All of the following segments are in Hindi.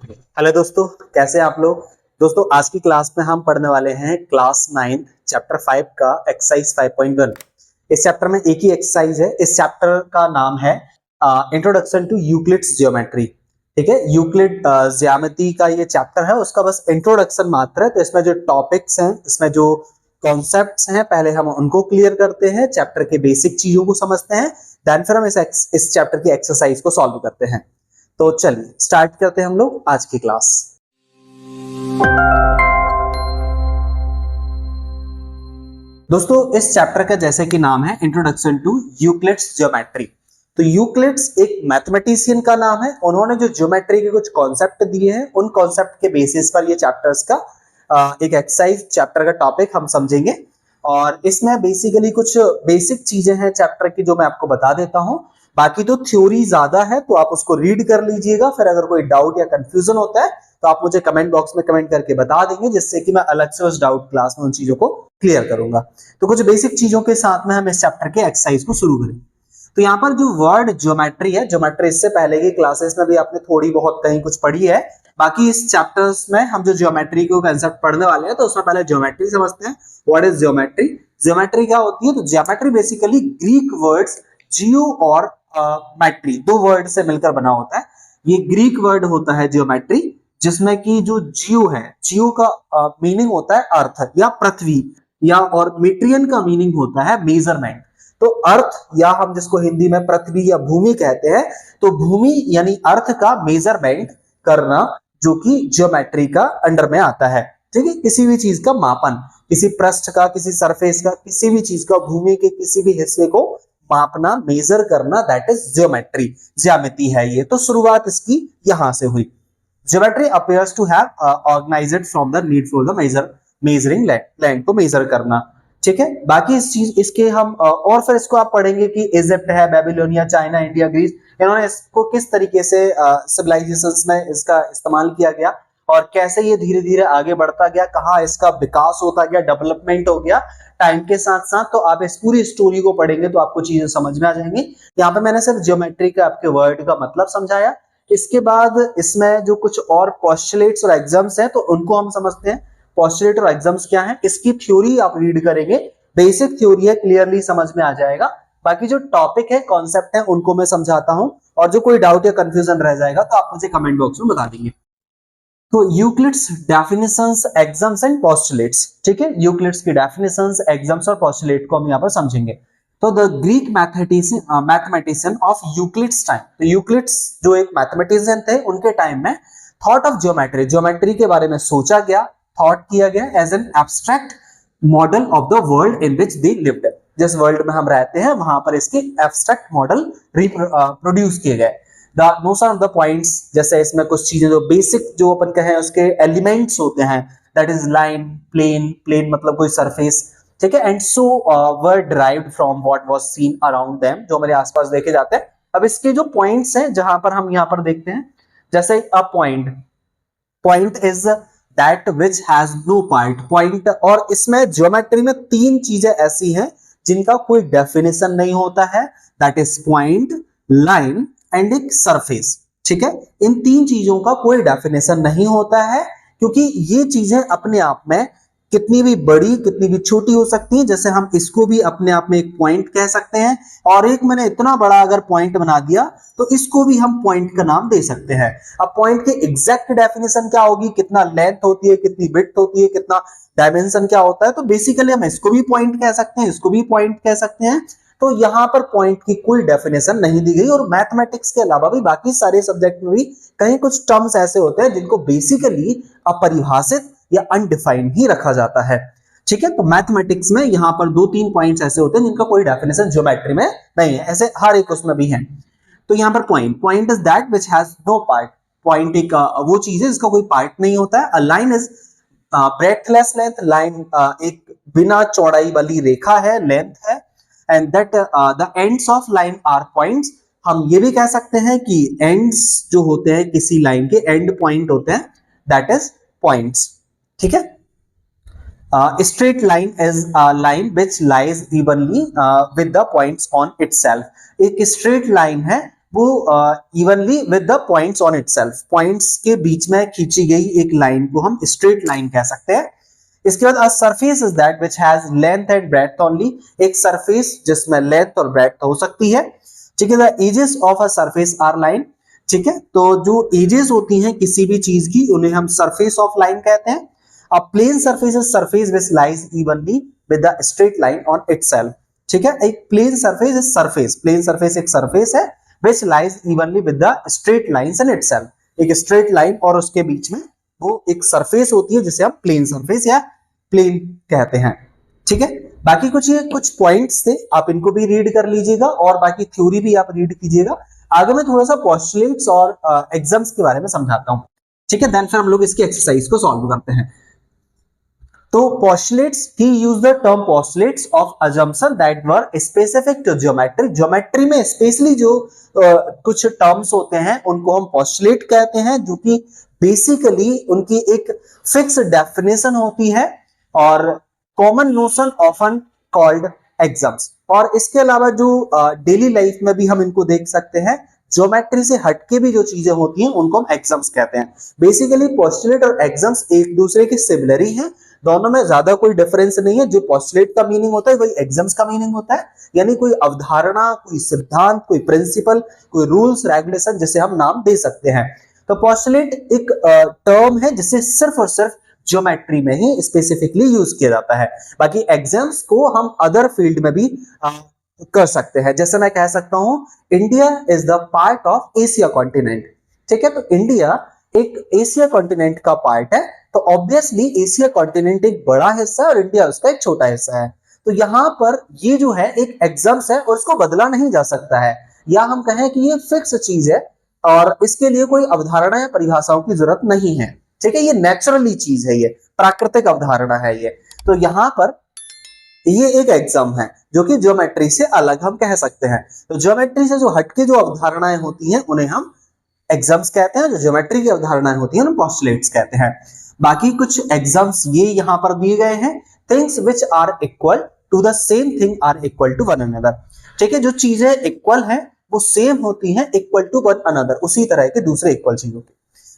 हेलो दोस्तों, कैसे हैं आप लोग। दोस्तों आज की क्लास में हम पढ़ने वाले हैं क्लास 9 चैप्टर 5 का एक्सरसाइज 5.1। इस चैप्टर में एक ही एक्सरसाइज है। इस चैप्टर का नाम है इंट्रोडक्शन टू यूक्लिड्स ज्योमेट्री। ठीक है, यूक्लिड ज्यामिति का ये चैप्टर है, उसका बस इंट्रोडक्शन मात्र है। तो इसमें जो टॉपिक्स हैं, इसमें जो कॉन्सेप्ट्स हैं, पहले हम उनको क्लियर करते हैं, चैप्टर के बेसिक चीजों को समझते हैं, देन फिर हम इस चैप्टर की एक्सरसाइज को सॉल्व करते हैं। तो चलिए स्टार्ट करते हैं हम लोग आज की क्लास। दोस्तों इस चैप्टर का जैसे कि नाम है इंट्रोडक्शन टू यूक्लिड्स ज्योमेट्री। तो यूक्लिड्स एक मैथमेटिशियन का नाम है। उन्होंने जो ज्योमेट्री के कुछ कॉन्सेप्ट दिए हैं, उन कॉन्सेप्ट के बेसिस पर ये चैप्टर्स का एक एक्सरसाइज चैप्टर का टॉपिक हम समझेंगे। और इसमें बेसिकली कुछ बेसिक चीजें हैं चैप्टर की जो मैं आपको बता देता हूं। बाकी तो थ्योरी ज्यादा है, तो आप उसको रीड कर लीजिएगा। फिर अगर कोई डाउट या कंफ्यूजन होता है तो आप मुझे कमेंट बॉक्स में कमेंट करके बता देंगे, जिससे कि मैं अलग से उस डाउट क्लास में उन चीजों को क्लियर करूंगा। तो कुछ बेसिक चीजों के साथ में हम इस चैप्टर के एक्सरसाइज को शुरू करें। तो यहाँ पर जो वर्ड ज्योमेट्री है, ज्योमेट्री इससे पहले की क्लासेस में भी आपने थोड़ी बहुत कहीं कुछ पढ़ी है। बाकी इस चैप्टर्स में हम जो ज्योमेट्री को कंसेप्ट पढ़ने वाले हैं, तो उसमें पहले ज्योमेट्री समझते हैं। What is geometry? ज्योमेट्री क्या होती है? तो ज्योमेट्री बेसिकली ग्रीक वर्ड्स जियो और मैट्री, दो वर्ड से मिलकर बना होता है। ये ग्रीक वर्ड होता है ज्योमेट्री, जिसमें कि जो जियो है, जियो का मीनिंग होता है अर्थ या पृथ्वी, या और मीट्रियन का मीनिंग होता है मेजरमेंट। तो अर्थ, या हम जिसको हिंदी में पृथ्वी या भूमि कहते हैं, तो भूमि यानी अर्थ का मेजरमेंट करना, जो कि ज्योमेट्री का अंडर में आता है। ठीक है, किसी भी चीज का मापन, किसी पृष्ठ का, किसी सरफेस का, किसी भी चीज का, भूमि के किसी भी हिस्से को मापना, मेजर करना, दैट इज ज्योमेट्री, ज्यामिति है ये। तो शुरुआत इसकी यहां से हुई। Geometry appears to have organised from the need for the measuring land को मेजर करना। ठीक है, बाकी इस चीज इसके हम और फिर इसको आप पढ़ेंगे कि इजिप्ट है, बेबीलोनिया, चाइना, इंडिया, ग्रीस, इन्होंने इसको किस तरीके से सिविलाइजेशंस में इसका इस्तेमाल किया गया और कैसे ये धीरे धीरे आगे बढ़ता गया, कहाँ इसका विकास होता गया, डेवलपमेंट हो गया टाइम के साथ साथ। तो आप इस पूरी स्टोरी को पढ़ेंगे तो आपको चीजें समझ में आ जाएंगी। यहाँ पे मैंने सिर्फ ज्योमेट्री का आपके वर्ड का मतलब समझाया। इसके बाद इसमें जो कुछ और पोस्टुलेट्स और एग्जाम्स हैं, तो उनको हम समझते हैं। पोस्टुलेट और एग्जाम्स क्या है, इसकी थ्योरी आप रीड करेंगे। बेसिक थ्योरी है, क्लियरली समझ में आ जाएगा। बाकी जो टॉपिक है, कॉन्सेप्ट है, उनको मैं समझाता हूं, और जो कोई डाउट या कंफ्यूजन रह जाएगा तो आप मुझे कमेंट बॉक्स में बता देंगे। तो Euclid's definitions, exams and postulates. ठीक है, यूक्लिड्स की डेफिनेशंस, एग्जाम्स और पोस्टुलेट को हम यहाँ पर समझेंगे। तो the Greek mathematician of Euclid's time, तो यूक्लिड्स जो एक मैथमेटिशियन थे, उनके टाइम में थॉट ऑफ ज्योमेट्री, ज्योमेट्री के बारे में सोचा गया, थॉट किया गया as an abstract model of the world in which they lived. जिस वर्ल्ड में हम रहते हैं वहां पर इसके एब्स्ट्रैक्ट मॉडल प्रोड्यूस किए गए। The notion of the points, जैसे इसमें कुछ चीजें जो बेसिक जो अपन कहें उसके एलिमेंट्स होते हैं, that is line, plane, plane मतलब कोई सरफेस। ठीक है, and so were derived from what was seen around them, जो हमारे आसपास देखे जाते हैं। अब इसके जो पॉइंट्स हैं, जहां पर हम यहाँ पर देखते हैं, जैसे a point is that which has no point. और इसमें ज्योमेट्री में तीन चीजें ऐसी हैं जिनका कोई डेफिनेशन नहीं होता है, that is point, line and एक सरफेस। ठीक है, इन तीन चीजों का कोई डेफिनेशन नहीं होता है, क्योंकि ये चीजें अपने आप में कितनी भी बड़ी, कितनी भी छोटी हो सकती हैं। जैसे हम इसको भी अपने आप में एक पॉइंट कह सकते हैं, और एक मैंने इतना बड़ा अगर पॉइंट बना दिया तो इसको भी हम पॉइंट का नाम दे सकते हैं। अब पॉइंट की एग्जैक्ट डेफिनेशन क्या होगी, कितना लेंथ होती है, कितनी विड्थ होती है, कितना डायमेंशन क्या होता है, तो बेसिकली हम इसको भी पॉइंट कह सकते हैं, इसको भी पॉइंट कह सकते हैं। तो यहाँ पर पॉइंट की कोई डेफिनेशन नहीं दी गई। और मैथमेटिक्स के अलावा भी बाकी सारे सब्जेक्ट में भी कहीं कुछ टर्म्स ऐसे होते हैं जिनको बेसिकली अपरिभाषित या अनडिफाइंड ही रखा जाता है। ठीक है, तो मैथमेटिक्स में यहाँ पर दो तीन पॉइंट्स ऐसे होते हैं जिनका कोई डेफिनेशन ज्योमेट्री में नहीं है, ऐसे हर एक उसमें भी है। तो यहाँ पर point is that which has no part. Point एक वो चीज है जिसका कोई पार्ट नहीं होता है। A line is breathless length, line एक बिना चौड़ाई वाली रेखा है, लेंथ है। And that the ends of line are points. हम ये भी कह सकते हैं कि एंड्स जो होते हैं किसी लाइन के, एंड पॉइंट होते हैं, दैट इज पॉइंट्स। ठीक है, straight line is a line which lies evenly with the points on itself. एक स्ट्रेट लाइन है वो evenly with the points on itself, points के बीच में खींची गई एक लाइन को हम स्ट्रेट लाइन कह सकते हैं। इसके बाद a surface is that which has length and breadth only, एक सरफेस जिसमें लेंथ और ब्रेड्थ हो सकती है। ठीक है, the edges of a surface are line. ठीक है, तो जो एजेस होती हैं किसी भी चीज की उन्हें हम सरफेस ऑफ लाइन कहते हैं। A plane surface is surface which lies evenly with the straight line on itself. ठीक है, एक plane surface is surface, plane surface एक सरफेस है which lies evenly with the straight lines in itself, एक स्ट्रेट लाइन और उसके बीच में वो एक सरफेस होती है जिसे हम प्लेन सरफेस या प्लेन कहते हैं। ठीक है, बाकी कुछ पॉइंट्स थे, आप इनको भी रीड कर लीजिएगा और बाकी थ्योरी भी आप रीड कीजिएगा। आगे मैं थोड़ा सा पोस्टुलेट्स और एग्जाम्स के बारे में समझाता हूं। ठीक है, देन फिर हम लोग इसकी एक्सरसाइज को सॉल्व करते हैं। तो postulates, he used the term postulates of assumption that were specific to geometry। Geometry में स्पेशली जो कुछ टर्म्स होते हैं उनको हम postulate कहते हैं, जो कि बेसिकली उनकी एक फिक्स डेफिनेशन होती है और common notion often called exams. और इसके अलावा जो डेली लाइफ में भी हम इनको देख सकते हैं, ज्योमेट्री से हटके भी जो चीजें होती हैं उनको हम एग्जाम्स कहते हैं। बेसिकली पोस्टुलेट और एग्जाम्स एक दूसरे के सिमिलर ही हैं, दोनों में ज्यादा कोई डिफरेंस नहीं है। जो पोस्टुलेट का मीनिंग होता है वही एग्जाम्स का मीनिंग होता है, यानी कोई अवधारणा, कोई सिद्धांत, कोई प्रिंसिपल, कोई रूल्स रेगुलेशन जिसे हम नाम दे सकते हैं। तो पोस्टुलेट एक टर्म है जिसे सिर्फ और सिर्फ ज्योमेट्री में ही स्पेसिफिकली यूज किया जाता है। बाकी एग्जाम्स को हम अदर फील्ड में भी कर सकते हैं। जैसे मैं कह सकता हूं India is the part of Asia continent. ठीक है, तो इंडिया एक एशिया कॉन्टिनेंट का पार्ट है, तो ऑब्वियसली एशिया कॉन्टिनेंट एक बड़ा हिस्सा है और इंडिया उसका एक छोटा हिस्सा है। तो यहां पर ये जो है एक एग्जाम्स है और इसको बदला नहीं जा सकता है, या हम कहें कि ये फिक्स चीज है और इसके लिए कोई अवधारणा या परिभाषाओं की जरूरत नहीं है। ठीक है, ये नेचुरली चीज है, ये प्राकृतिक अवधारणा है ये। तो यहां पर ये एक एग्जाम है जो कि ज्योमेट्री से अलग हम कह सकते हैं। तो ज्योमेट्री से जो हटके जो अवधारणाएं होती हैं उन्हें हम एग्जाम्स कहते हैं, जो ज्योमेट्री की अवधारणाएं होती हैं उन्हें पोस्टुलेट्स कहते हैं। बाकी कुछ एग्जाम्स ये यहां पर दिए गए हैं। Things which are equal to the same thing are equal to one another. ठीक है, जो चीजें इक्वल हैं वो सेम होती हैं इक्वल टू वन अनदर, उसी तरह के दूसरे इक्वल चीजों के।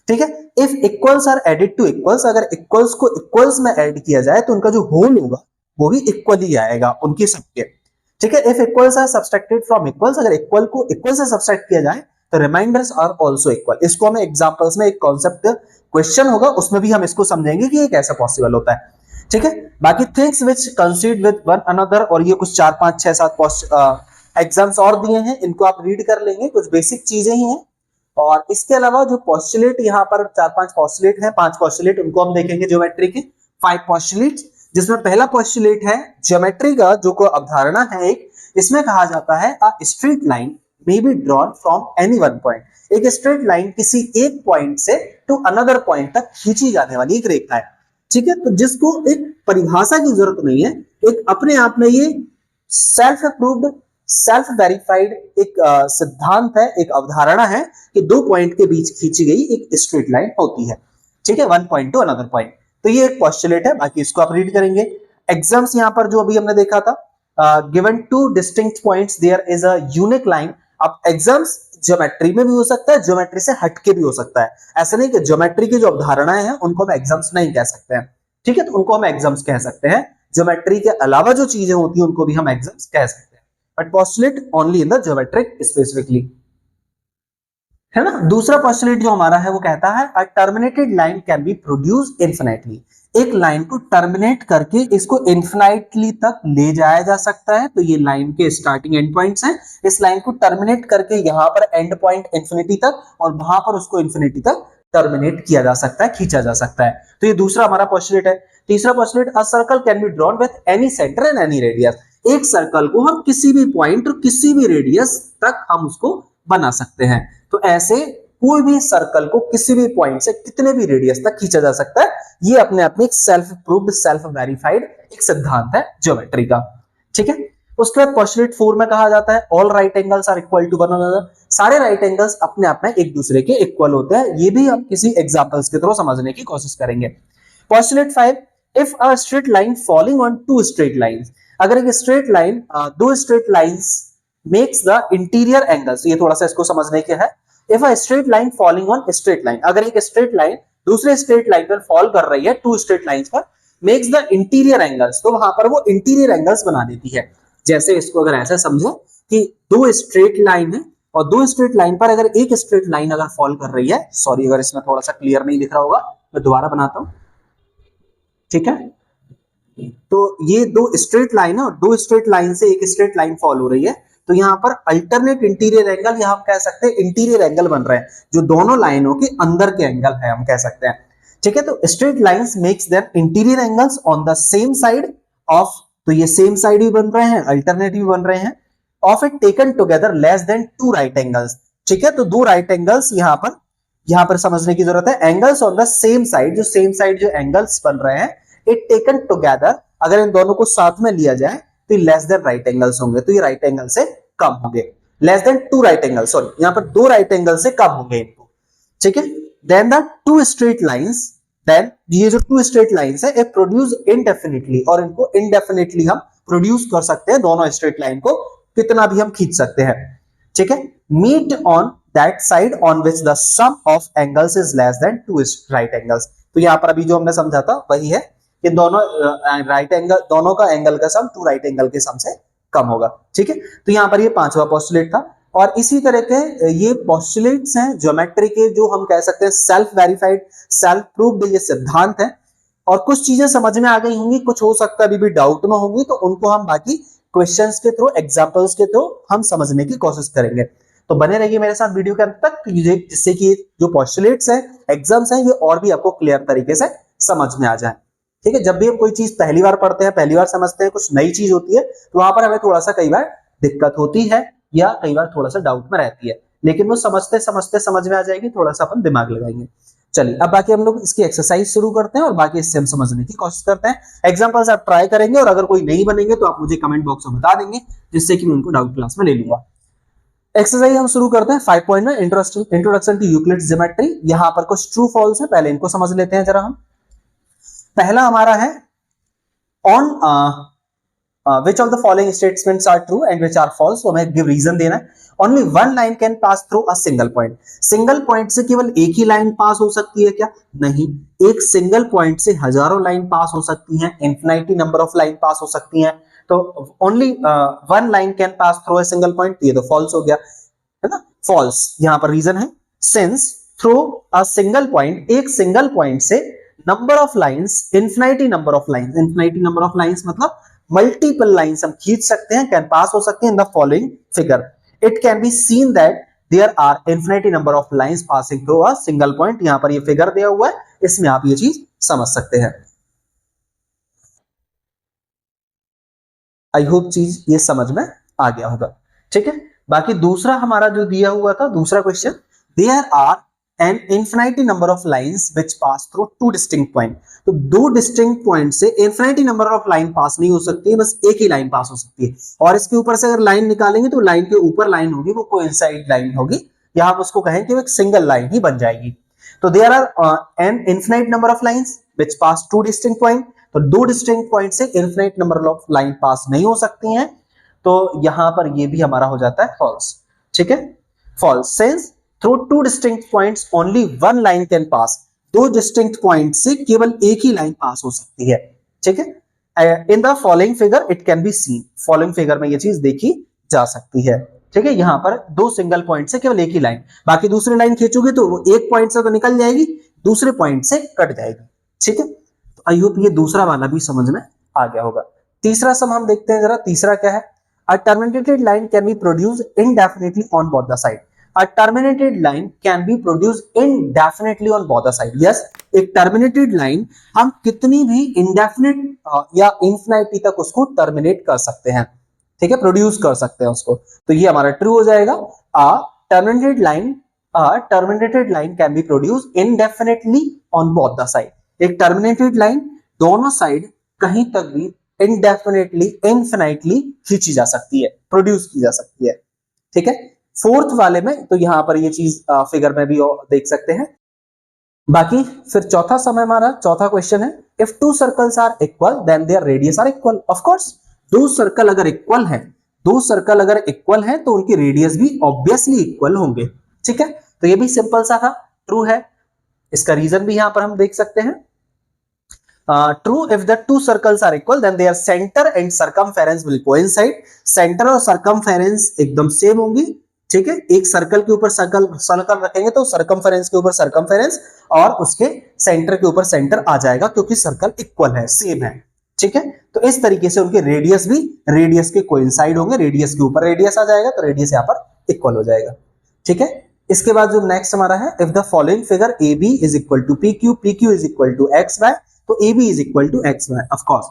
ठीक है, if equals are added to equals, अगर इक्वल्स को इक्वल्स में ऐड किया जाए तो उनका जो होल होगा वो भी इक्वल ही आएगा उनके सबके। ठीक है, if equals are subtracted from equals, अगर इक्वल को इक्वल से सब्सट्रैक्ट किया जाए तो रिमाइंडर्स आर आल्सो इक्वल। इसको हमें एग्जांपल्स में एक कॉन्सेप्ट क्वेश्चन होगा उसमें भी हम इसको समझेंगे कि ये कैसे पॉसिबल होता है। ठीक है, बाकी things which कंसीड with one another, और ये कुछ 4 5 6 7 एग्जाम्स और दिए हैं, इनको आप रीड कर लेंगे, कुछ बेसिक चीजें ही हैं। और इसके अलावा जो पोस्टुलेट यहाँ पर 4 5 पोस्टुलेट हैं, 5 पोस्टुलेट उनको हम देखेंगे ज्योमेट्री के 5 पोस्टुलेट्स, जिसमें पहला पोस्टुलेट है ज्योमेट्री का जो को अवधारणा है एक, इसमें कहा जाता है अ straight line may be drawn from any one point। एक स्ट्रेट लाइन किसी एक पॉइंट से टू अनदर पॉइंट तक खींची जाने वाली एक रेखा है। ठीक है, तो जिसको एक परिभाषा की जरूरत नहीं है, एक अपने आप में ये सेल्फ अप्रूव्ड, सेल्फ वेरीफाइड एक सिद्धांत है, एक अवधारणा है कि दो पॉइंट के बीच खींची गई एक स्ट्रेट लाइन होती है। ठीक है, one point two another point. तो ये एक पोस्टुलेट है, बाकी इसको आप रीड करेंगे। एग्जाम्स यहां पर जो अभी हमने देखा था, given two distinct points there is a unique line. अब एग्जाम्स ज्योमेट्री में भी हो सकता है, ज्योमेट्री से हटके भी हो सकता है। ऐसा नहीं कि ज्योमेट्री की जो अवधारणाएं हैं उनको हम एग्जाम्स नहीं कह सकते हैं। ठीक है, तो उनको हम एग्जाम्स कह सकते हैं। ज्योमेट्री के अलावा जो चीजें होती हैं उनको भी हम एग्जाम्स कह सकते हैं, but postulate only in the geometric specifically, है ना। दूसरा पोस्टुलेट जो हमारा है वो कहता है a terminated line can be produced infinitely. एक लाइन को टर्मिनेट करके इसको इनफिनाइटली तक ले जाया जा सकता है। तो ये लाइन के स्टार्टिंग एंड पॉइंट्स हैं, इस लाइन को टर्मिनेट करके यहां पर एंड पॉइंट इंफिनिटी तक और वहां पर उसको इंफिनिटी तक टर्मिनेट किया जा सकता है, खींचा जा सकता है। तो ये दूसरा हमारा पोस्टुलेट है। तीसरा postulate a circle can be drawn with any centre and any radius. एक सर्कल को हम किसी भी पॉइंट और किसी भी रेडियस तक हम उसको बना सकते हैं। तो ऐसे कोई भी सर्कल को किसी भी पॉइंट से कितने भी रेडियस तक खींचा जा सकता है। ये अपने आप में एक सेल्फ प्रूव्ड, सेल्फ वेरीफाइड एक सिद्धांत है ज्योमेट्री का। ठीक है, उसके बाद पोस्टुलेट 4 में कहा जाता है all right angles are equal to one another. सारे राइट एंगल्स अपने आप में एक दूसरे के इक्वल होते हैं। ये भी हम किसी एग्जांपल्स के थ्रू समझने की कोशिश करेंगे। Postulate 5, if a straight line falling on two straight lines, अगर एक स्ट्रेट लाइन दो straight lines makes the interior angles, ये थोड़ा सा इसको समझने के है। If a straight line falling on straight line, अगर एक स्ट्रेट लाइन दूसरे स्ट्रेट लाइन पर फॉल कर रही है, टू स्ट्रेट लाइंस पर, मेक्स द इंटीरियर एंगल्स, तो वहां पर वो इंटीरियर एंगल्स बना देती है। जैसे इसको अगर ऐसा समझो कि दो स्ट्रेट लाइन है और दो स्ट्रेट लाइन पर अगर एक स्ट्रेट लाइन अगर फॉल कर रही है, सॉरी अगर इसमें थोड़ा सा क्लियर नहीं दिख रहा होगा, मैं दोबारा बनाता हूं, ठीक है। तो ये दो स्ट्रेट लाइन है और दो स्ट्रेट लाइन से एक स्ट्रेट लाइन फॉल हो रही है, तो यहां पर अल्टरनेट इंटीरियर एंगल, यहां हम कह सकते हैं इंटीरियर एंगल बन रहे हैं, जो दोनों लाइनों के अंदर के एंगल है, हम कह सकते हैं, ठीक है। तो straight lines makes them interior angles on the same side of, तो ये सेम साइड भी बन रहे हैं, अल्टरनेट भी बन रहे हैं, of it taken together less than two right angles, ठीक है। तो दो राइट एंगल्स यहां पर समझने की जरूरत है। Angles on the same side, जो सेम साइड जो एंगल्स बन रहे हैं, इट टेकन टुगेदर, अगर इन दोनों को साथ में लिया जाए तो ये लेस देन राइट एंगल्स होंगे, तो ये राइट एंगल से कम होंगे, less than two right angle, sorry यहां पर दो राइट एंगल से कम होंगे इनको, ठीक है। Then the two straight lines, then ये जो टू स्ट्रेट लाइंस है, इट प्रोड्यूस इनडेफिनिटली, और इनको इनडेफिनिटली हम प्रोड्यूस कर सकते हैं, दोनों स्ट्रेट लाइन को कितना भी हम खींच सकते हैं, ठीक है। Meet on that side on which the sum of angles is less than two right angles, तो यहां पर अभी जो हमने समझा था वही है कि दोनों राइट एंगल, दोनों का एंगल का सम टू राइट एंगल के सम से कम होगा, ठीक है। तो यहां पर ये पांचवा पोस्टुलेट था, और इसी तरह के ये पोस्टुलेट्स हैं ज्योमेट्री के, जो हम कह सकते हैं सेल्फ वेरीफाइड, सेल्फ प्रूव्ड ये सिद्धांत है। और कुछ चीजें समझ में आ गई होंगी, कुछ हो सकता है अभी भी डाउट में होंगी, तो उनको हम बाकी क्वेश्चंस के थ्रू, एग्जांपल्स के थ्रू हम समझने की कोशिश करेंगे। तो बने रहिए मेरे साथ वीडियो के अंत तक, जिससे कि जो पोस्टुलेट्स हैं, एग्जाम्स हैं, ये और भी आपको क्लियर तरीके से समझ में आ जाए, ठीक है। जब भी हम कोई चीज पहली बार पढ़ते हैं, पहली बार समझते हैं, कुछ नई चीज होती है, तो वहां पर हमें थोड़ा सा कई बार दिक्कत होती है या कई बार थोड़ा सा डाउट में रहती है, लेकिन वो समझते समझते समझ में आ जाएगी, थोड़ा सा अपन दिमाग लगाएंगे। चलिए अब बाकी हम लोग इसकी एक्सरसाइज शुरू करते हैं और बाकी इससे हम समझने की कोशिश करते हैं। एग्जांपल्स आप ट्राई करेंगे और अगर कोई नहीं बनेंगे तो आप मुझे कमेंट बॉक्स में बता देंगे, जिससे कि मैं उनको डाउट क्लास में ले लूंगा। एक्सरसाइज हम शुरू करते हैं 5.9 इंट्रोडक्शन टू यूक्लिड्स ज्योमेट्री। यहां पर कुछ ट्रू फॉल्स है, पहले इनको समझ लेते हैं जरा हम। पहला हमारा है on which of the following statements are true and which are false, तो हमें गिव रीजन देना है। Only one line can pass through a single point, single point से केवल एक ही लाइन पास हो सकती है क्या? नहीं, एक सिंगल पॉइंट से हजारों लाइन पास हो सकती हैं, इन्फिनिटी नंबर ऑफ लाइन पास हो सकती हैं, तो only one line can pass through a single point, ये तो फॉल्स हो गया, है ना, फॉल्स। यहां पर रीजन है since through a single point, एक सिंगल पॉइंट से number of lines, infinity number of lines, infinity number of lines मतलब मल्टीपल लाइंस हम खींच सकते हैं, कैन पास हो सकते हैं in the following figure. It can be seen that there are infinity number of lines passing through a single point. यहां पर ये फिगर दिया हुआ है, इसमें आप ये चीज समझ सकते हैं। आई होप चीज ये समझ में आ गया होगा, ठीक है। बाकी दूसरा हमारा जो दिया हुआ था, दूसरा question, there are an infinity number of lines which pass through two distinct point, तो दो डिस्टिंक्ट पॉइंट से infinity number of line pass नहीं हो सकती है, बस एक ही लाइन पास हो सकती है। और इसके ऊपर से अगर लाइन निकालेंगे तो लाइन के ऊपर लाइन होगी, वो कोइंसाइड लाइन होगी, या हम उसको कहें कि वो एक सिंगल लाइन ही बन जाएगी। तो there are an infinite number of lines which pass two distinct point, तो दो डिस्टिंक्ट पॉइंट से infinite number of line pass नहीं हो सकती हैं, तो यहां पर ये भी हमारा हो जाता है फॉल्स, ठीक है, false. Since through two distinct points only one line can pass, दो डिस्टिंक्ट पॉइंट से केवल एक ही लाइन पास हो सकती है, ठीक है। इन the following figure it can be scene, following figure में ये चीज देखी जा सकती है, ठीक है। यहां पर दो सिंगल पॉइंट से केवल एक ही लाइन, बाकी दूसरी लाइन खींचोगे तो वो एक पॉइंट से तो निकल जाएगी, दूसरे पॉइंट से कट जाएगी, ठीक है। तो आई होप ये दूसरा वाला भी समझ में आ गया होगा। तीसरा सम हम देखते हैं जरा, तीसरा क्या है? A terminated line can be produced indefinitely on both the side, a terminated line can be produced indefinitely on both the side। yes, एक terminated line हम कितनी भी indefinite या infinity तक उसको terminate कर सकते हैं, ठीक है, प्रोड्यूस कर सकते हैं उसको, तो ये हमारा ट्रू हो जाएगा। a terminated line can be produced indefinitely on both the side, एक terminated line दोनों साइड कहीं तक भी indefinitely, infinitely खींची जा सकती है, प्रोड्यूस की जा सकती है, ठीक है। फोर्थ वाले में तो यहां पर ये चीज फिगर में भी देख सकते हैं। बाकी फिर चौथा समय हमारा, चौथा क्वेश्चन है, if two circles are equal then their radius are equal. Of course दो सर्कल अगर इक्वल है, दो सर्कल अगर इक्वल है तो उनकी रेडियस भी ऑब्वियसली इक्वल होंगे। ठीक है, तो ये भी सिंपल सा था, ट्रू है। इसका रीजन भी यहां पर हम देख सकते हैं, true if the two circles are equal then their centre and circumference will coincide. Centre और सर्कमफेरेंस एकदम सेम होंगी। ठीक है, एक सर्कल के ऊपर सर्कल रखेंगे तो सर्कमफेरेंस के ऊपर सर्कमफेरेंस और उसके सेंटर के ऊपर सेंटर आ जाएगा, क्योंकि सर्कल इक्वल है, सेम है। ठीक है, तो इस तरीके से उनके रेडियस भी रेडियस के कोइंसाइड होंगे, रेडियस के ऊपर रेडियस आ जाएगा तो रेडियस यहां पर इक्वल हो जाएगा। ठीक है, इसके बाद जो नेक्स्ट हमारा है, if the following figure A B is equal to P Q, P Q is equal to X Y, तो A B is equal to X Y. Of course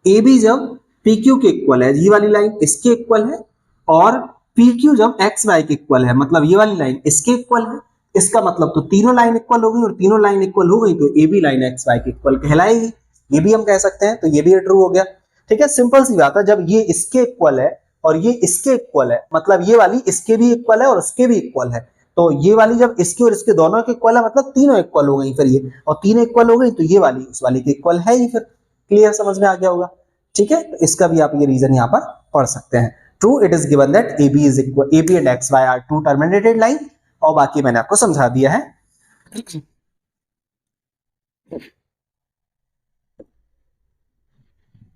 A B जब पी क्यू के इक्वल है, ये वाली लाइन इसके इक्वल है, और पी क्यू जब एक्स वाई के इक्वल है, मतलब ये वाली लाइन इसके इक्वल है, इसका मतलब तो तीनों लाइन इक्वल हो गई, और तीनों लाइन इक्वल हो गई तो A B line X Y के इक्वल कहलाएगी। ये भी हम कह सकते हैं, तो ये भी ट्रू हो गया। ठीक है, सिंपल सी बात है, जब ये इसके इक्वल है और ये इसके इक्वल है, मतलब ये वाली इसके भी इक्वल है और उसके भी इक्वल है, तो ये वाली जब इसके और इसके दोनों के इक्वल है मतलब तीनों इक्वल हो गई, फिर ये और तीनों इक्वल हो गई तो ये वाली उस वाली के इक्वल है ही। फिर क्लियर, समझ में आ गया होगा। ठीक है, तो इसका भी आप ये रीजन यहाँ पर पढ़ सकते हैं। True, it is given that A B is equal, A B and X Y are two terminated line, और बाकी मैंने आपको समझा दिया है।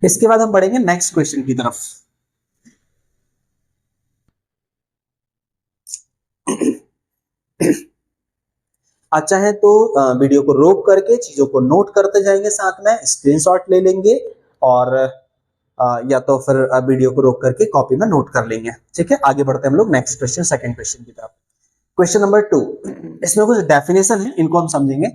इसके बाद हम बढ़ेंगे नेक्स्ट क्वेश्चन की तरफ। अच्छा है तो वीडियो को रोक करके चीजों को नोट करते जाएंगे, साथ में स्क्रीनशॉट ले लेंगे, और या तो फिर वीडियो को रोक करके कॉपी में नोट कर लेंगे। ठीक है, आगे बढ़ते हैं हम लोग नेक्स्ट क्वेश्चन, सेकंड क्वेश्चन की तरफ। क्वेश्चन नंबर 2, इसमें कुछ डेफिनेशन है, इनको हम समझेंगे।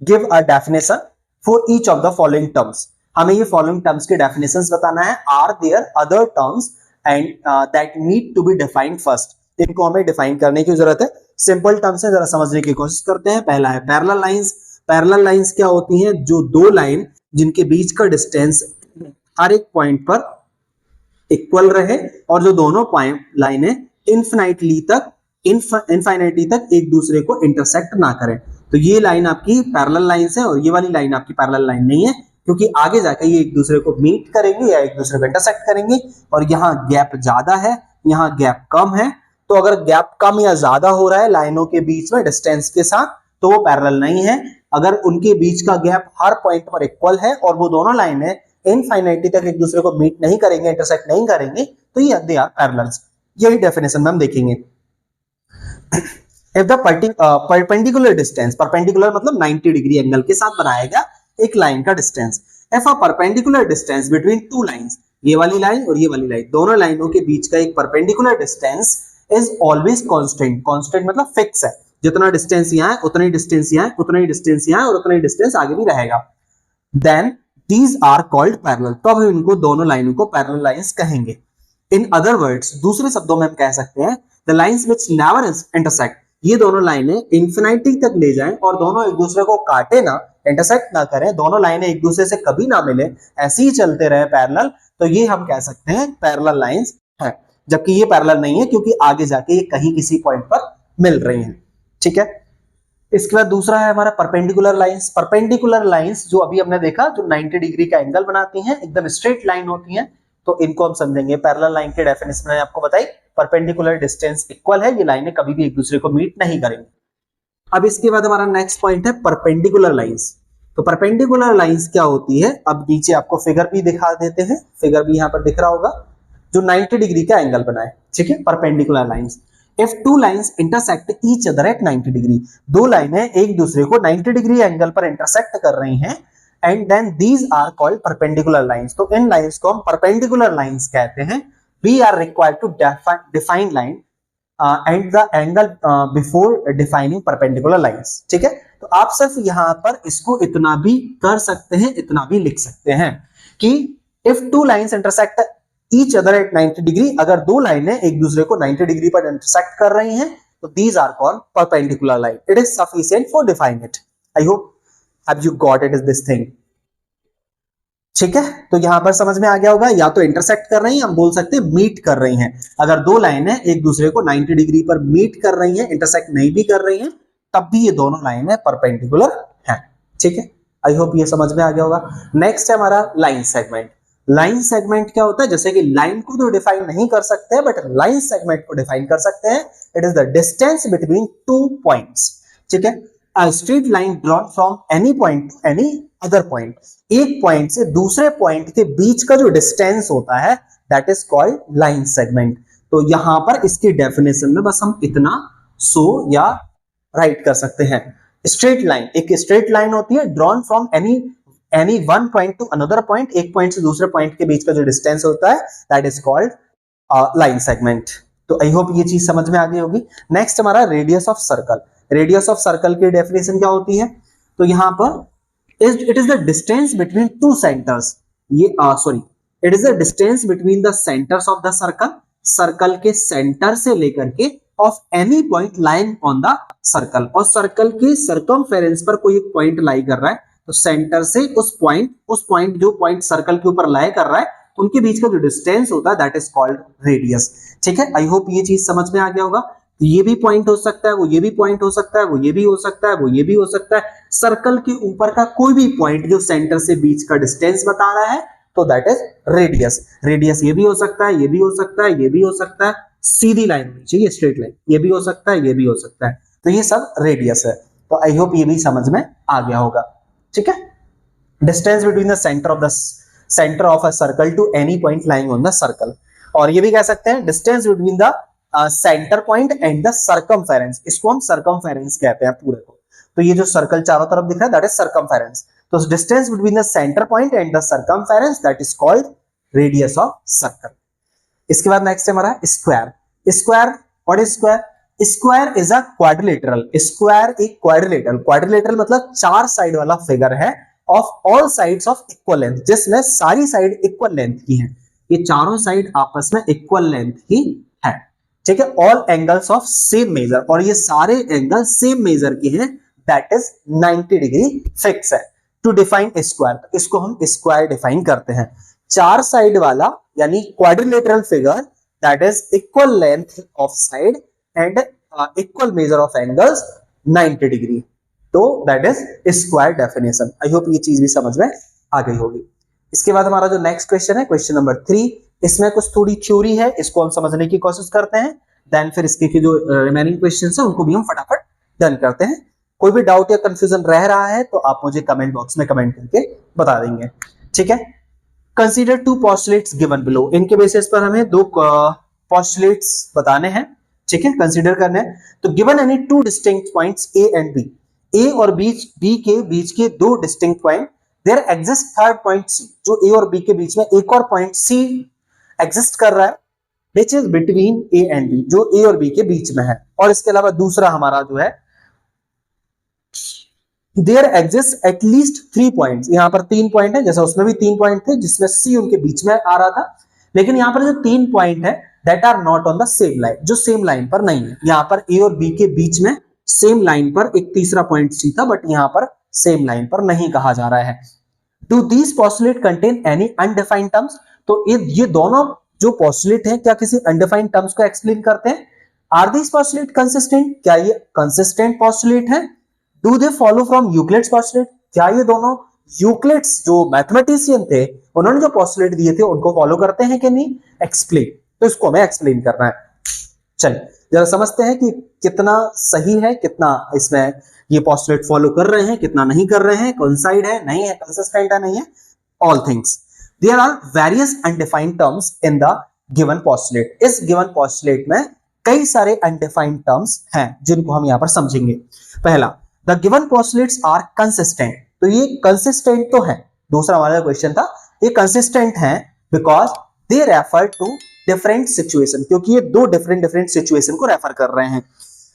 Give a definition for each of the following terms. हमें ये फॉलोइंग टर्म्स के डेफिनेशंस बताना है। Are there other terms and that need to be defined first. इनको हमें डिफाइन करने की जरूरत है। सिंपल टर्म्स है, जरा समझने की कोशिश करते हैं। पहला है पैरेलल लाइंस। पैरेलल लाइंस क्या होती हैं? जो दो लाइन जिनके बीच का डिस्टेंस हर एक पॉइंट पर इक्वल रहे, और जो दोनों पॉइंट लाइनें इनफिनिटी तक एक दूसरे को इंटरसेक्ट ना करें। तो ये लाइन आपकी पैरेलल लाइंस है, और ये वाली लाइन आपकी पैरेलल लाइन नहीं है, क्योंकि आगे जाकर ये एक दूसरे को मीट करेंगे या एक दूसरे को इंटरसेक्ट करेंगे। और यहाँ गैप ज्यादा है, यहाँ गैप कम है, तो अगर गैप कम या ज्यादा हो रहा है लाइनों के बीच में डिस्टेंस के साथ, तो वो पैरेलल नहीं है। अगर उनके बीच का गैप हर पॉइंट पर इक्वल है और वो दोनों लाइनें इनफाइनाइटी तक एक दूसरे को मीट नहीं करेंगे, इंटरसेक्ट नहीं करेंगे, तो ये दे आर पैरेलल्स। यही डेफिनेशन में हम देखेंगे। If the perpendicular distance, perpendicular मतलब 90 डिग्री एंगल के साथ बनाया गया एक लाइन का distance. If a perpendicular distance between two lines, ये वाली लाइन और ये वाली लाइन, दोनों लाइनों के बीच का एक perpendicular distance is always constant. Constant मतलब फिक्स है, जितना डिस्टेंस यहाँ है उतना ही डिस्टेंस यहाँ है, उतना ही डिस्टेंस यहाँ है, और उतना ही डिस्टेंस आगे भी रहेगा। Then these are called parallel. तो अब इनको दोनों लाइनों को पैरेलल लाइंस कहेंगे। इन अदर वर्ड्स, दूसरे शब्दों में हम कह सकते हैं, the lines which never intersect, ये दोनों लाइनें इंफिनिटी तक ले जाएं और दोनों एक दूसरे को काटे ना, इंटरसेक्ट ना करें, दोनों लाइनें एक दूसरे से कभी ना मिले, ऐसे ही चलते रहे पैरेलल, तो ये हम कह सकते हैं पैरेलल लाइंस है। जबकि ये पैरेलल नहीं है, क्योंकि आगे जाके ये कहीं किसी पॉइंट पर मिल रही हैं। ठीक है, इसके बाद दूसरा है हमारा परपेंडिकुलर लाइंस। परपेंडिकुलर लाइंस जो अभी हमने देखा, जो 90 डिग्री का एंगल बनाती हैं, एकदम स्ट्रेट लाइन होती हैं, तो इनको हम समझेंगे। पैरेलल लाइन के डेफिनेशन मैंने आपको बताई, परपेंडिकुलर डिस्टेंस इक्वल है, ये लाइनें कभी भी एक दूसरे को मीट नहीं करेंगी। अब इसके बाद हमारा नेक्स्ट पॉइंट है परपेंडिकुलर लाइंस। तो परपेंडिकुलर लाइंस क्या होती है, अब नीचे आपको फिगर भी दिखा देते हैं, फिगर भी यहां पर दिख रहा होगा, जो 90 डिग्री का एंगल बनाए। ठीक है, perpendicular lines. If two lines intersect each other at 90 degree, दो लाइनें एक दूसरे को 90 डिग्री एंगल पर इंटरसेक्ट कर रही हैं, and then these are called perpendicular lines. तो इन लाइंस को हम परपेंडिकुलर लाइंस कहते हैं। We are required to define line and the angle before defining perpendicular lines. ठीक है, तो आप सिर्फ यहां पर इसको इतना भी कर सकते हैं, इतना भी लिख सकते हैं कि if two lines intersect each other at 90 degree, अगर दो लाइनें एक दूसरे को 90 डिग्री पर इंटरसेक्ट कर रही हैं, तो these are called perpendicular line. It is sufficient for define it. I hope have you got it is this thing. ठीक है, तो यहां पर समझ में आ गया होगा, या तो इंटरसेक्ट कर रही हैं, हम बोल सकते हैं मीट कर रही हैं। अगर दो लाइनें एक दूसरे को 90 डिग्री पर मीट कर रही हैं, इंटरसेक्ट नहीं भी कर रही हैं, तब भी ये दोनों लाइनें परपेंडिकुलर हैं। ठीक है, आई होप ये समझ में आ गया होगा। नेक्स्ट है हमारा लाइन सेगमेंट। लाइन सेगमेंट क्या होता है, जैसे कि लाइन को तो डिफाइन नहीं कर सकते हैं, बट लाइन सेगमेंट को डिफाइन कर सकते हैं। It is the distance between two points, ठीक है। अ straight line drawn from any point two any other point, एक पॉइंट से दूसरे पॉइंट के बीच का जो डिस्टेंस होता है that is called line segment. तो यहां पर इसकी डेफिनेशन में बस हम इतना सो या राइट कर सकते हैं। स्ट्रेट लाइन, एक स्ट्रेट लाइन होती है drawn from any one point two another point, एक पॉइंट से दूसरे पॉइंट के बीच का जो डिस्टेंस होता है that is called line segment. तो आई होप ये चीज समझ में आ गई होगी। नेक्स्ट हमारा radius of circle. Radius of circle की डेफिनेशन क्या होती है, तो यहां पर it is the distance between two centres, ये sorry it is the distance between the centres of the circle, circle के सेंटर से लेकर के of any point lying on the circle, और सर्कल के सर्कमफेरेंस पर कोई एक पॉइंट लाई कर रहा है, तो सेंटर से उस पॉइंट जो पॉइंट सर्कल के ऊपर लाई कर रहा है उनके बीच का जो डिस्टेंस होता है दैट इज कॉल्ड रेडियस। ठीक है, आई होप ये चीज समझ में आ गया होगा। तो ये भी पॉइंट हो सकता है, वो ये भी पॉइंट हो सकता है, वो ये भी हो सकता है, वो ये भी हो सकता है। सर्कल के ऊपर का कोई भी पॉइंट जो सेंटर से बीच का डिस्टेंस बता रहा है तो दैट इज रेडियस। रेडियस ये भी हो सकता है, ये भी हो सकता है, ये भी हो सकता है, सीधी लाइन होनी चाहिए, स्ट्रेट लाइन, ये भी हो सकता है, ये भी हो सकता है, तो ये सब रेडियस है। तो आई होप ये भी समझ में आ गया होगा। ठीक है, distance between the centre of a circle to any point lying on the circle. और ये भी कह सकते हैं distance between the centre point and the circumference, इसको हम सर्कमफेरेंस कहते हैं पूरे को। तो ये जो सर्कल चारों तरफ दिख रहा है दैट इज सर्कमफेरेंस। तो distance between the centre point and the circumference that is called radius of circle. इसके बाद नेक्स्ट है हमारा square. Square, what is square? Square is a quadrilateral. Square एक क्वाड्रिलेटरल, क्वाड्रिलेटरल मतलब चार साइड वाला फिगर है of all sides of equal length, जिसमें सारी साइड इक्वल लेंथ की है। ये चारों साइड आपस में इक्वल लेंथ की है। ठीक है, all angles of same measure, और ये सारे एंगल सेम मेजर के हैं, दैट इज 90 डिग्री फिक्स है। टू डिफाइन स्क्वायर, तो इसको हम स्क्वायर डिफाइन करते हैं, चार साइड वाला यानी quadrilateral figure that is equal length of side and equal measure of angles 90 degree, तो that is square definition. I hope ये चीज भी समझ में आ गई होगी। इसके बाद हमारा जो नेक्स्ट क्वेश्चन है, क्वेश्चन नंबर 3, इसमें कुछ थोड़ी थ्योरी है, इसको हम समझने की कोशिश करते हैं, देन फिर इसके जो रिमेनिंग क्वेश्चंस है उनको भी हम फटाफट डन करते हैं। कोई भी डाउट या कंफ्यूजन रह रहा है तो आप मुझे कमेंट बॉक्स में कमेंट करके बता देंगे। ठीक है, consider two postulates given below, इनके बेसिस पर हमें दो पोस्टुलेट्स बताने हैं। ठीक है, कंसीडर करने हैं। तो given any two distinct points A and B, A और बी के बीच के दो distinct point, there exist third point C, जो ए और बी के बीच में एक और पॉइंट सी एग्जिस्ट कर रहा है, which is between A and B, जो ए और बी के बीच में है। और इसके अलावा दूसरा हमारा जो है देयर एग्जिस्ट एटलीस्ट 3 पॉइंट्स, यहां पर 3 पॉइंट है, जैसा उसमें भी 3 पॉइंट थे जिसमें सी उनके बीच में आ रहा था, लेकिन यहां पर जो 3 पॉइंट है that are not on the same line, जो सेम लाइन पर नहीं है। यहां पर ए और बी के बीच में सेम लाइन पर एक तीसरा पॉइंट सी था, बट यहां पर सेम लाइन पर नहीं कहा जा रहा है। Do these postulate contain any undefined terms, तो ये दोनों जो पोस्टुलेट हैं क्या किसी अनडिफाइंड टर्म्स को एक्सप्लेन करते हैं? आर दीज पोस्टुलेट कंसिस्टेंट, क्या ये कंसिस्टेंट पोस्टुलेट है? Do they follow from Euclid's postulate, क्या ये दोनों यूक्लिड्स जो मैथमेटिशियन थे उन्होंने जो पोस्टुलेट दिए थे उनको फॉलो करते हैं कि नहीं? एक्सप्लेन, तो इसको हमें एक्सप्लेन करना है। चलिए जरा समझते हैं कि कितना सही है, कितना इसमें ये पोस्टुलेट फॉलो कर रहे हैं, कितना नहीं कर रहे हैं, कोइंसाइड है नहीं है, कंसिस्टेंट है नहीं है, all things. There are various undefined terms in the given postulate, इस गिवन पोस्टुलेट में कई सारे अनडिफाइंड टर्म्स हैं जिनको हम यहां पर समझेंगे। पहला, the given postulates are consistent, तो ये कंसिस्टेंट तो है, दूसरा हमारा क्वेश्चन था, ये कंसिस्टेंट है because they refer to different situation, क्योंकि ये दो डिफरेंट सिचुएशन को रेफर कर रहे हैं।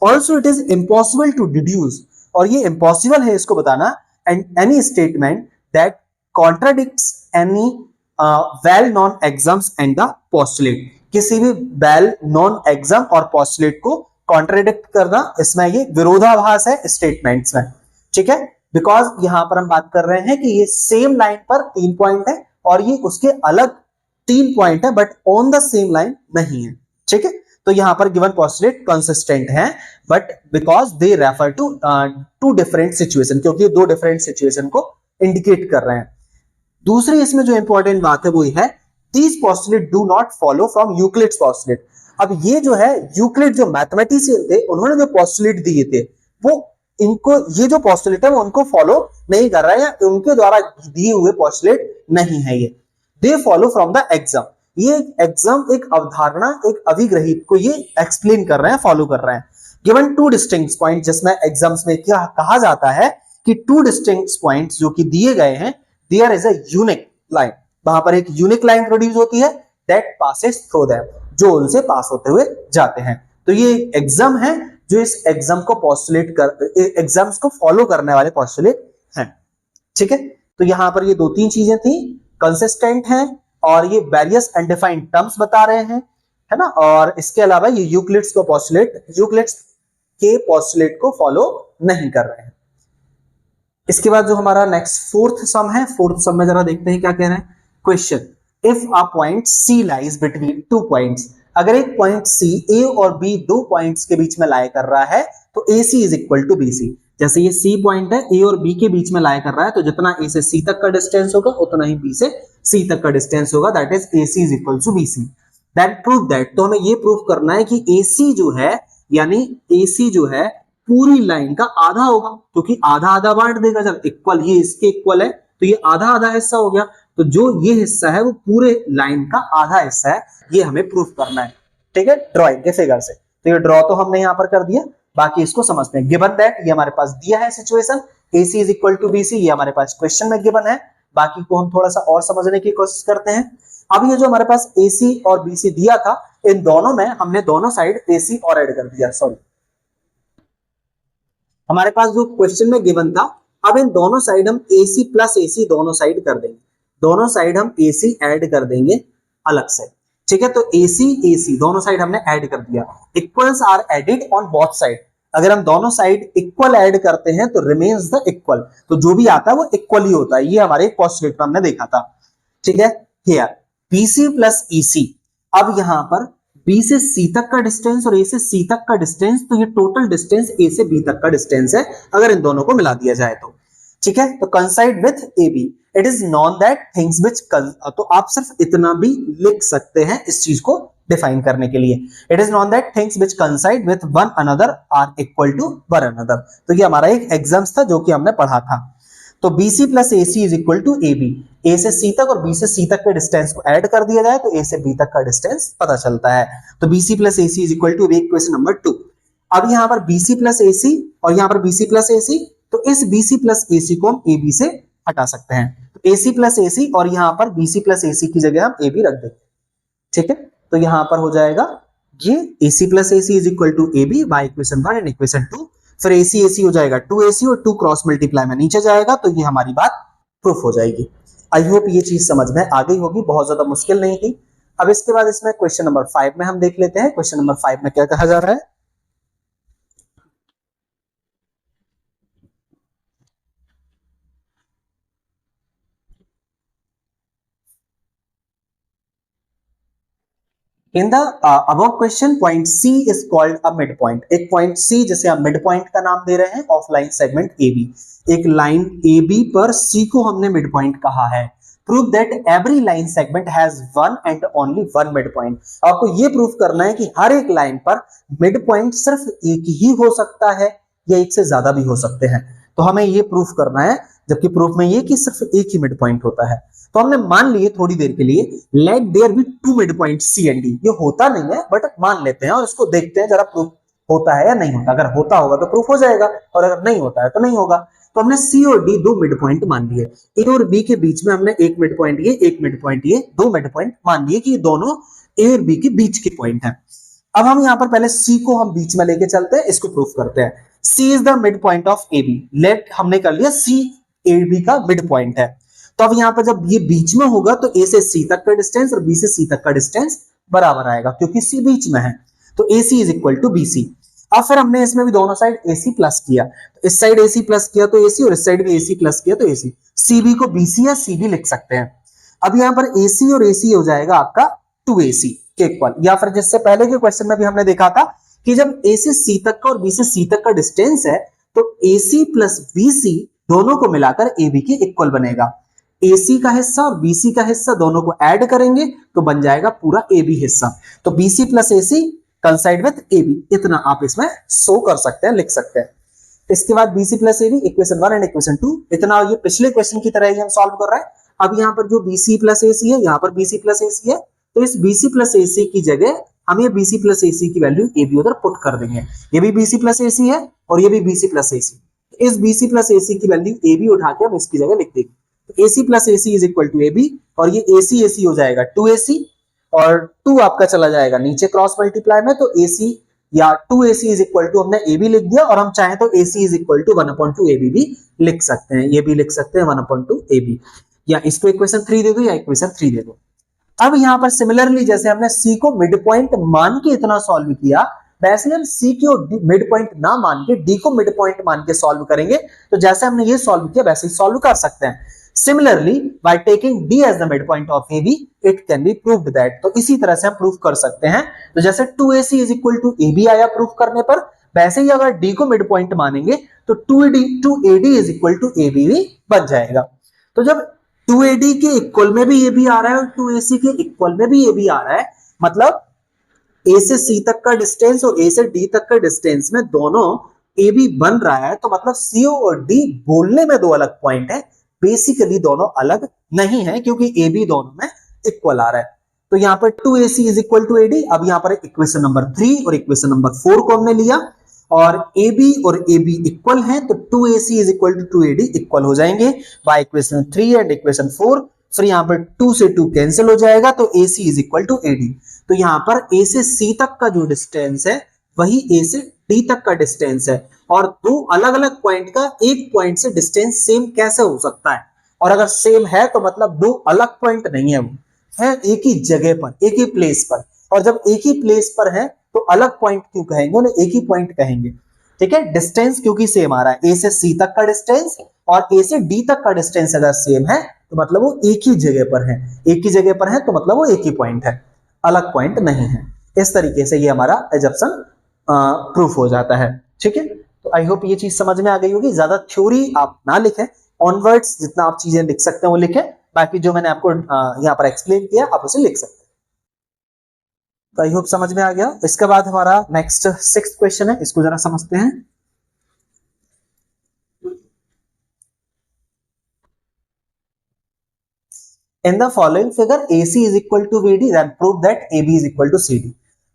Also it is impossible to deduce, और ये इम्पॉसिबल है इसको बताना, and any statement that contradicts any well known axioms and the postulate, किसी भी वेल नॉन एग्जाम और पोस्टुलेट को कॉन्ट्राडिक्ट करना, इसमें ये विरोधाभास है स्टेटमेंट्स में। ठीक है, बिकॉज यहां पर हम बात कर रहे हैं कि ये सेम लाइन पर 3 पॉइंट है और ये उसके अलग 3 पॉइंट है, but on the same line नहीं है। ठीक है, तो यहां पर गिवन पोस्टुलेट कंसिस्टेंट है, but because they refer to two different situation, क्योंकि दो डिफरेंट सिचुएशन को इंडिकेट कर रहे हैं। दूसरी इसमें जो इंपॉर्टेंट बात है वो है these postulate do not follow from Euclid's postulate. अब ये जो है यूक्लिड जो मैथमेटिशियन थे उन्होंने जो पोस्टुलेट दिए थे वो इनको ये जो पोस्टुलेट है वो उनको फॉलो नहीं कर रहा है या उनके द्वारा दिए हुए पोस्टुलेट नहीं है ये। They follow from the exam. ये एग्जाम एक अवधारणा एक अभिग्रहित को ये एक्सप्लेन कर रहे हैं फॉलो कर रहे हैं। गिवन टू डिस्टिंक्ट पॉइंट जिसमें एग्जाम्स में क्या कहा जाता है कि टू डिस्टिंक्ट पॉइंट्स जो कि दिए गए हैं there is a unique line. वहां पर एक यूनिक लाइन प्रोड्यूस होती है दैट पासेस थ्रू देम जो उनसे पास होते हुए जाते हैं। तो ये एग्जाम है जो इस एग्जाम को पोस्टुलेट कर एग्जाम्स को फॉलो करने वाले पोस्टुलेट हैं। ठीक है, तो यहां पर ये दो तीन चीजें थी, कंसिस्टेंट है और ये वेरियस अनडिफाइंड टर्म्स बता रहे हैं, है ना। और इसके अलावा ये यूक्लिड्स के पोस्टुलेट को फॉलो नहीं कर रहे हैं। इसके बाद जो हमारा नेक्स्ट फोर्थ सम है, फोर्थ सम में जरा देखते हैं क्या कह रहे हैं। Question, if a point C lies between two points, अगर एक पॉइंट सी ए और बी दो पॉइंट्स के बीच में लाई कर रहा है तो A C is equal to B C. जैसे ये सी पॉइंट है, ए और बी के बीच में लाई कर रहा है तो जितना ए से सी तक का डिस्टेंस होगा उतना ही बी से सी तक का डिस्टेंस होगा, that is A C is equal to B C. That prove that, तो हमें ये प्रूव करना है कि ए सी जो है यानी ए सी जो है पूरी लाइन का आधा होगा, क्योंकि आधा आधा बांट देगा। जब इक्वल ये इसके इक्वल है तो ये आधा आधा हिस्सा हो गया, तो जो ये हिस्सा है वो पूरे लाइन का आधा हिस्सा है, ये हमें प्रूफ करना है। ठीक है, ड्राइंग के फिगर से। तो ये ड्रॉ तो हमने यहां पर कर दिया, बाकी इसको समझते हैं। गिवन दैट, ये हमारे पास दिया है situation, AC is equal to BC, ये हमारे पास क्वेश्चन में गिवन है। बाकी को हम थोड़ा सा और समझने की कोशिश करते हैं। अब ये जो हमारे पास AC और BC दिया था, इन दोनों में हमने दोनों साइड AC और ऐड कर दिया। सॉरी, हमारे पास जो क्वेश्चन में गिवन था, अब इन दोनों साइड हम AC प्लस AC दोनों साइड कर देंगे, दोनों साइड हम AC ऐड कर देंगे अलग से। ठीक है, तो AC दोनों साइड हमने ऐड कर दिया। Equals are added on both side. अगर हम दोनों साइड इक्वल ऐड करते हैं तो रिमेन्स द इक्वल, तो जो भी आता है वो इक्वल ही होता है। ये हमारे पोस्टुलेट में हमने देखा था। ठीक है, हियर BC प्लस EC। अब यहां पर B से C तक का डिस्टेंस और A से C तक का डिस्टेंस, तो ये टोटल डिस्टेंस A से B तक का डिस्टेंस है अगर इन दोनों को मिला दिया जाए तो। ठीक है, तो कंसाइड with AB it is known that things विच, तो आप सिर्फ इतना भी लिख सकते हैं इस चीज को डिफाइन करने के लिए। It is known that things which coincide with one another are equal to one another. तो ये हमारा एक एग्जाम्स था जो कि हमने पढ़ा था। तो BC plus AC is equal to AB। A से C तक और B से C तक के डिस्टेंस को ऐड कर दिया जाए तो A से B तक का डिस्टेंस पता चलता है। तो BC plus AC is equal to equation number 2। अब यहाँ पर BC प्लस AC और यहाँ पर BC प्लस AC, तो इस BC प्लस AC को हम AB से हटा सकते हैं। तो AC प्लस AC और यहाँ पर BC प्लस AC की जगह हम AB रख देंगे। ठीक है, तो यहाँ पर हो जाएगा ये AC plus AC is equal to AB by equation 1 and equation 2। फिर AC हो जाएगा 2AC और 2 क्रॉस मल्टीप्लाई में नीचे जाएगा, तो ये हमारी बात प्रूफ हो जाएगी। आई होप ये चीज समझ में आ गई होगी, बहुत ज्यादा मुश्किल नहीं थी। अब इसके बाद इसमें क्वेश्चन नंबर 5 में हम देख लेते हैं। क्वेश्चन नंबर 5 में क्या कहा जा रहा है। In the above question, point C is called a midpoint. एक point C जिसे हम midpoint का नाम दे रहे हैं ऑफ लाइन सेगमेंट AB। एक लाइन AB पर C को हमने midpoint कहा है। Prove that every line segment has one and only one midpoint. आपको ये प्रूफ करना है कि हर एक लाइन पर midpoint सिर्फ एक ही हो सकता है या एक से ज्यादा भी हो सकते हैं। तो हमें ये प्रूफ करना है, जबकि प्रूफ में ये कि सिर्फ एक ही midpoint होता है। तो हमने मान लिए थोड़ी देर के लिए, let there be two mid point C and D। ये होता नहीं है बट मान लेते हैं और इसको देखते हैं जरा प्रूफ होता है या नहीं होता। अगर होता होगा तो प्रूफ हो जाएगा और अगर नहीं होता है तो नहीं होगा। तो हमने C और D दो मिड पॉइंट मान लिए। A और B के बीच में हमने एक मिड पॉइंट ये, एक मिड पॉइंट ये, दो मिड पॉइंट मान लिए कि ये दोनों A और B के बीच के पॉइंट है। अब हम यहाँ पर पहले C को हम बीच में लेके चलते हैं, इसको प्रूफ करते हैं। C is the mid point of AB। Let हमने कर लिया C AB का मिड पॉइंट है। तो अब यहाँ पर जब ये बीच में होगा तो A से C तक का डिस्टेंस और B से C तक का डिस्टेंस बराबर आएगा क्योंकि C बीच में है। तो AC is equal to BC। अब फिर हमने इसमें भी दोनों साइड AC प्लस किया, तो इस साइड AC प्लस किया तो AC और इस साइड भी AC प्लस किया तो AC। CB को BC या CB लिख सकते हैं। अब यहाँ पर AC और AC हो जाएगा आपका 2AC के इक्वल, या फिर जिससे पहले के क्वेश्चन में भी हमने देखा था कि जब A से C तक का और B से C तक का डिस्टेंस है तो AC प्लस BC दोनों को मिलाकर AB के इक्वल बनेगा। AC का हिस्सा और BC का हिस्सा दोनों को ऐड करेंगे तो बन जाएगा पूरा AB हिस्सा। तो BC plus AC कंसाइड with AB, इतना आप इसमें शो कर सकते हैं, लिख सकते हैं। इसके बाद BC plus AB equation 1 and equation 2, इतना ये पिछले क्वेश्चन की तरह ही हम सॉल्व कर रहे हैं। अब यहाँ पर जो BC प्लस AC है, यहाँ पर BC प्लस AC है, तो इस BC प्लस AC की जगह हम ये BC प्लस AC की वैल्यू AB उधर पुट कर देंगे। ये भी BC प्लस AC है और ये भी BC प्लस AC, इस BC प्लस AC की वैल्यू AB उठा के हम इसकी जगह लिख देंगे। तो AC plus AC is equal to AB, और ये AC AC हो जाएगा 2AC, और 2 आपका चला जाएगा नीचे क्रॉस मल्टीप्लाई में, तो AC या 2AC इज इक्वल टू हमने AB लिख दिया, और हम चाहें तो AC is equal to 1/2 AB भी लिख सकते हैं। ये भी लिख सकते हैं 1/2 AB, या इसको इक्वेशन 3 दे दो या इक्वेशन 3 दे दो। अब यहाँ पर सिमिलरली जैसे हमने C को मिड पॉइंट मान के इतना सॉल्व किया, वैसे हम C को मिड पॉइंट ना मान के D को मिड पॉइंट मान के सॉल्व करेंगे। तो जैसे हमने ये सॉल्व किया वैसे ही सॉल्व कर सकते हैं। Similarly, by taking D as the midpoint of AB, it can be proved that, तो इसी तरह से हम प्रूफ कर सकते हैं। तो जैसे 2AC is equal to AB आया प्रूफ करने पर, वैसे ही अगर D को मिड पॉइंट मानेंगे तो 2AD is equal to AB भी बन जाएगा। तो जब 2AD के इक्वल में भी AB आ रहा है और 2AC के इक्वल में भी AB आ रहा है, मतलब A से C तक का डिस्टेंस और A से D तक का डिस्टेंस में दोनों AB बन रहा है, तो मतलब CO और D बोलने में दो अलग पॉइंट है, बेसिकली दोनों अलग नहीं है, क्योंकि AB दोनों में इक्वल आ रहा है। तो यहाँ पर 2AC is equal to AD। अब यहाँ पर इक्वेशन नंबर 3 और इक्वेशन नंबर 4 को हमने लिया, और AB और AB इक्वल हैं, तो 2AC is equal to 2AD equal हो जाएंगे बाय इक्वेशन 3 एंड इक्वेशन 4। फिर यहाँ पर 2 से 2 कैंसिल हो जाएगा, तो AC is equal to AD। तो यहाँ पर A से C तक का जो डिस्टेंस है वही A से D तक का डिस्टेंस है, और दो अलग अलग पॉइंट का एक पॉइंट से डिस्टेंस सेम कैसे हो सकता है? और अगर सेम है तो मतलब दो अलग पॉइंट नहीं है, वो है एक ही जगह पर, एक ही प्लेस पर। और जब एक ही प्लेस पर है तो अलग पॉइंट क्यों कहेंगे, उन्हें एक ही पॉइंट कहेंगे। ठीक है, डिस्टेंस क्योंकि सेम आ रहा है, A से C तक का डिस्टेंस और A से D तक का डिस्टेंस अगर सेम है तो मतलब वो एक ही जगह पर है, एक ही जगह पर है तो मतलब वो एक ही पॉइंट है, अलग पॉइंट नहीं है। इस तरीके से ये हमारा एजम्पशन प्रूफ हो जाता है। ठीक है, तो आई होप ये चीज समझ में आ गई होगी। ज्यादा थ्योरी आप ना लिखें, ऑनवर्ड्स जितना आप चीजें लिख सकते हैं वो लिखें, बाकी जो मैंने आपको यहाँ पर एक्सप्लेन किया आप उसे लिख सकते हैं। तो आई होप समझ में आ गया। इसके बाद हमारा नेक्स्ट 6th क्वेश्चन है, इसको जरा समझते हैं। In the following figure, AC is equal to BD, then prove that AB is equal to CD.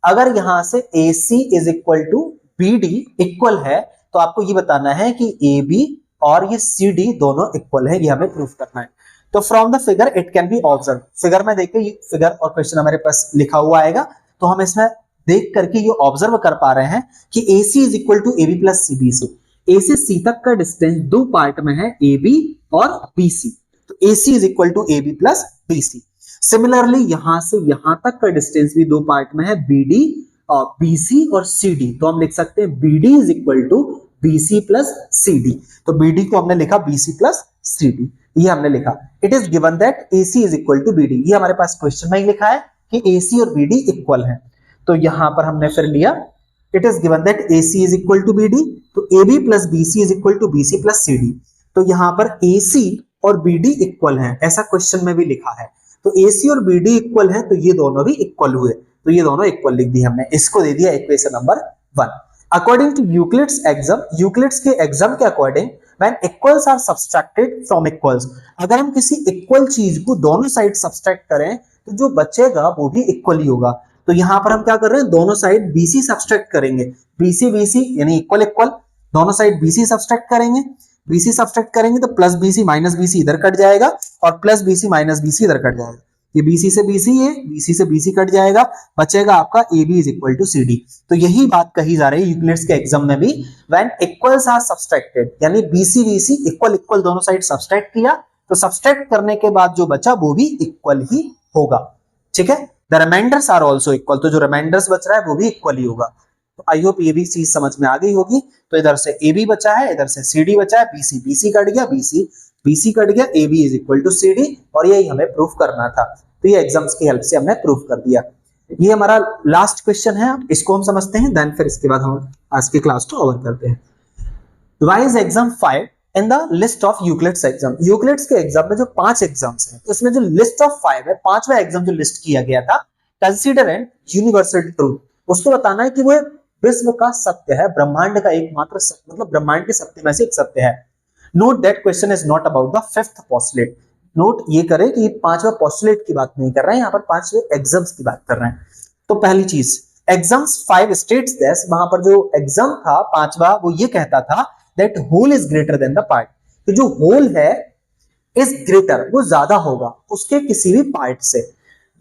अगर यहां से AC is equal to BD equal है तो आपको ये बताना है कि AB और ये CD दोनों इक्वल है, ये हमें प्रूफ करना है। तो from the figure it can B observe, figure में देखिए ये फिगर और क्वेश्चन हमारे पास लिखा हुआ आएगा, तो हम इसमें देख करके ये ऑब्जर्व कर पा रहे हैं कि AC is equal to AB plus CB से A से C तक का डिस्टेंस दो पार्ट में है, AB और BC। तो AC is equal to AB plus BC। Similarly यहां से यहां तक का डिस्टेंस भी दो पार्ट में है, BD और BC और CD। तो हम लिख सकते हैं BD is equal to BC plus CD। तो BD को हमने लिखा BC plus CD, ये हमने लिखा। It is given that AC is equal to BD, ये हमारे पास क्वेश्चन में ही लिखा है कि AC और BD इक्वल है। तो यहां पर हमने फिर लिया it is given that AC is equal to BD, तो AB plus BC is equal to BC plus CD। तो यहां पर AC और BD इक्वल है, ऐसा क्वेश्चन में भी लिखा है। तो AC और BD इक्वल है तो ये दोनों भी इक्वल हुए, तो ये दोनों इक्वल लिख दी हमने, इसको दे दिया equation number 1। According to Euclid's axiom, Euclid's के एग्जाम के according when equals are subtracted from equals, अगर हम किसी इक्वल चीज को दोनों साइड सब्सट्रैक्ट करें तो जो बचेगा वो भी इक्वल ही होगा। तो यहां पर हम क्या कर रहे हैं, दोनों साइड BC सब्सट्रैक्ट करेंगे, BC BC यानी इक्वल इक्वल, दोनों साइड BC सब्सट्रैक्ट करेंगे, BC सब्सट्रैक्ट करेंगे तो प्लस BC माइनस BC इधर कट जाएगा और प्लस BC माइनस BC इधर कट जाएगा। ये BC से BC है, BC से BC कट जाएगा, बचेगा आपका AB is equal to CD। तो यही बात कही जा रही है यूक्लिड्स के एग्जाम में भी, व्हेन इक्वल्स आर सब्सट्रैक्टेड, यानी BC BC इक्वल इक्वल दोनों साइड सब्सट्रैक्ट किया तो सब्सट्रैक्ट करने के बाद जो बचा वो भी इक्वल ही होगा। ठीक है, the remainders are also equal, तो जो रिमाइंडर्स बच रहा है वो भी इक्वल ही होगा। तो आई होप ये भी चीज समझ में आ गई होगी। तो इधर से AB बचा है, इधर से CD बचा है, BC BC कट गया, BC BC कट गया, AB is equal to CD, और यही हमें प्रूफ करना था। तो ये एग्जाम्स की हेल्प से हमने प्रूफ कर दिया। ये हमारा लास्ट क्वेश्चन है, इसको हम समझते हैं, देन फिर इसके बाद हम आज की क्लास को ओवर करते हैं। Revise exam 5, in the list of Euclid's axiom, Euclid's के एग्जाम में जो 5 एग्जाम्स हैं, उसमें जो लिस्ट ऑफ 5 है, 5वां एग्जाम जो लिस्ट किया गया था, कंसीडर एन यूनिवर्सल ट्रूथ, उसको बताना है कि वो विश्व का सत्य है, ब्रह्मांड का एकमात्र सत्य, मतलब ब्रह्मांड के सत्य में से एक सत्य है। Note that question is not about the 5th postulate, note ये करें कि 5वां पोस्टुलेट की बात नहीं कर रहे हैं, यहाँ पर 5वें एग्जाम्स की बात कर रहे हैं। तो पहली चीज, एग्जाम्स 5 स्टेट्स दिस, वहां पर जो एग्जाम था 5वां, वो ये कहता था that whole is greater than the part, तो जो होल है इज ग्रेटर, वो ज्यादा होगा उसके किसी भी पार्ट से।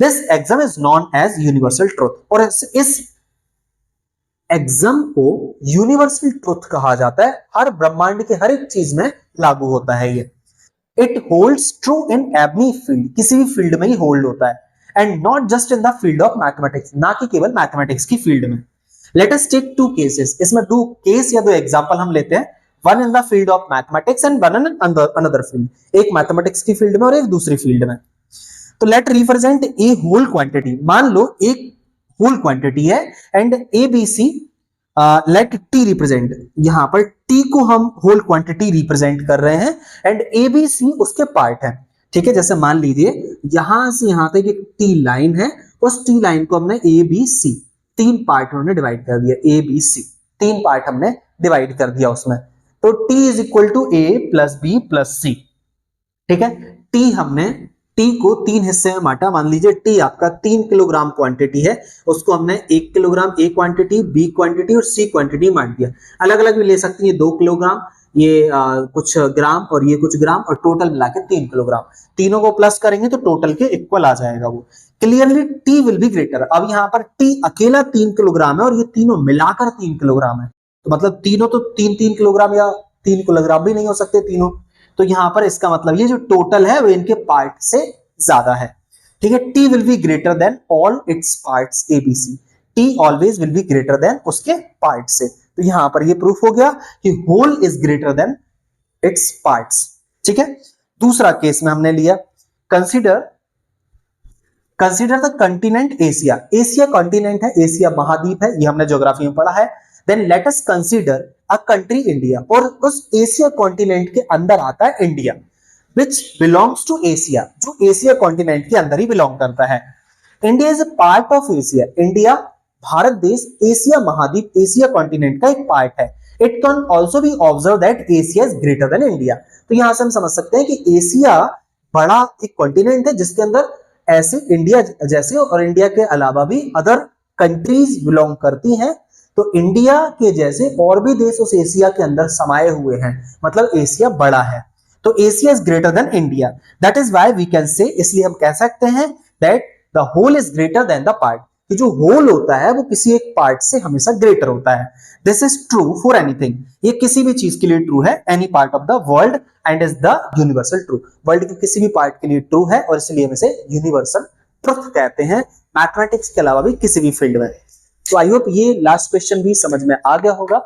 This axiom is known as universal truth, और इस एग्जाम को यूनिवर्सल ट्रुथ कहा जाता है, हर ब्रह्मांड के हर एक चीज में लागू होता है ये। It holds true in every field, किसी भी फील्ड में ही होल्ड होता है, and not just in the field of mathematics, ना कि केवल मैथमेटिक्स की फील्ड में। लेट अस टेक 2 केसेस, इसमें 2 केस या 2 एग्जांपल हम लेते हैं, one in the field of mathematics and one in another field, एक मैथमेटिक्स की फील्ड में और एक दूसरी फील्ड में। तो let represent a whole quantity, मान लो एक होल क्वांटिटी है and A B C, let T represent, यहां पर टी को हम होल क्वांटिटी रिप्रेजेंट कर रहे हैं एंड ए बी सी उसके पार्ट है, ठीक है। जैसे मान लीजिए यहां से यहां तक एक टी लाइन है, उस टी लाइन को हमने ए बी सी 3 पार्ट में डिवाइड कर दिया, ए बी सी 3 पार्ट हमने डिवाइड कर दिया उसमें। तो T is equal to A plus B plus C, ठीक है। टी हमने टी को 3 हिस्से में बांटा, मान लीजिए टी आपका 3 किलोग्राम क्वांटिटी है, उसको हमने 1 kilogram A quantity, B quantity और सी क्वांटिटी बांट दिया। अलग अलग भी ले सकते हैं, 2 किलोग्राम, ये कुछ ग्राम और ये कुछ ग्राम, और टोटल मिला के 3 किलोग्राम, तीनों को प्लस करेंगे तो टोटल के इक्वल आ जाएगा वो। Clearly T will be greater. अब यहाँ पर टी अकेला 3 किलोग्राम है और ये तीनों मिलाकर 3 किलोग्राम है, तो मतलब तीनों तो 3-3 किलोग्राम या 3 किलोग्राम भी नहीं हो सकते तीनों, तो यहां पर इसका मतलब ये जो टोटल है वो इनके पार्ट से ज्यादा है, ठीक है। T will be greater than all its parts A B C, T always will be greater than उसके पार्ट से। तो यहां पर ये प्रूफ हो गया कि whole is greater than its parts, ठीक है। दूसरा केस में हमने लिया, consider the continent Asia, Asia continent है, एशिया महाद्वीप है, ये हमने ज्योग्राफी में पढ़ा है। Then let us consider a country India, और उस एशिया कॉन्टिनेंट के अंदर आता है India, which belongs to Asia, जो एशिया कॉन्टिनेंट के अंदर ही बिलोंग करता है। India is a part of Asia, India Bharat देश एशिया महाद्वीप, एशिया कॉन्टिनेंट का एक पार्ट है। It can also be observe that Asia is greater than India, तो यहां से हम समझ सकते हैं कि एशिया बड़ा एक कॉन्टिनेंट है जिसके अंदर ऐसे इंडिया जैसे और इंडिया के अलावा भी अदर कंट्रीज बिलोंग करती हैं, तो इंडिया के जैसे और भी देश उस एशिया के अंदर समाये हुए हैं, मतलब एशिया बड़ा है, तो Asia is greater than India. That is why we can say, इसलिए हम कह सकते हैं that the whole is greater than the part, कि जो होल होता है वो किसी एक पार्ट से हमेशा ग्रेटर होता है। This is true for anything, ये किसी भी चीज के लिए ट्रू है, any part of the world and is the universal true, world के किसी भी पार्ट के लिए ट्रू है और इसलिए हम इसे यूनिवर्सल ट्रुथ कहते हैं, मैथमेटिक्स के अलावा भी किसी भी फील्ड में। तो आई होप ये लास्ट क्वेश्चन भी समझ में आ गया होगा,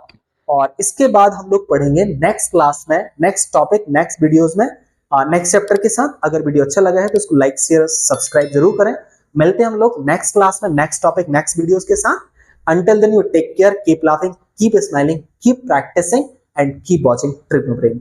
और इसके बाद हम लोग पढ़ेंगे नेक्स्ट क्लास में, नेक्स्ट टॉपिक, नेक्स्ट वीडियोस में, नेक्स्ट चैप्टर के साथ। अगर वीडियो अच्छा लगा है तो इसको लाइक शेयर सब्सक्राइब जरूर करें। मिलते हैं हम लोग नेक्स्ट क्लास में, नेक्स्ट टॉपिक, नेक्स्ट वीडियोस के साथ। Until then, you take care, keep laughing, keep smiling, keep practicing, and keep watching Trigonometry.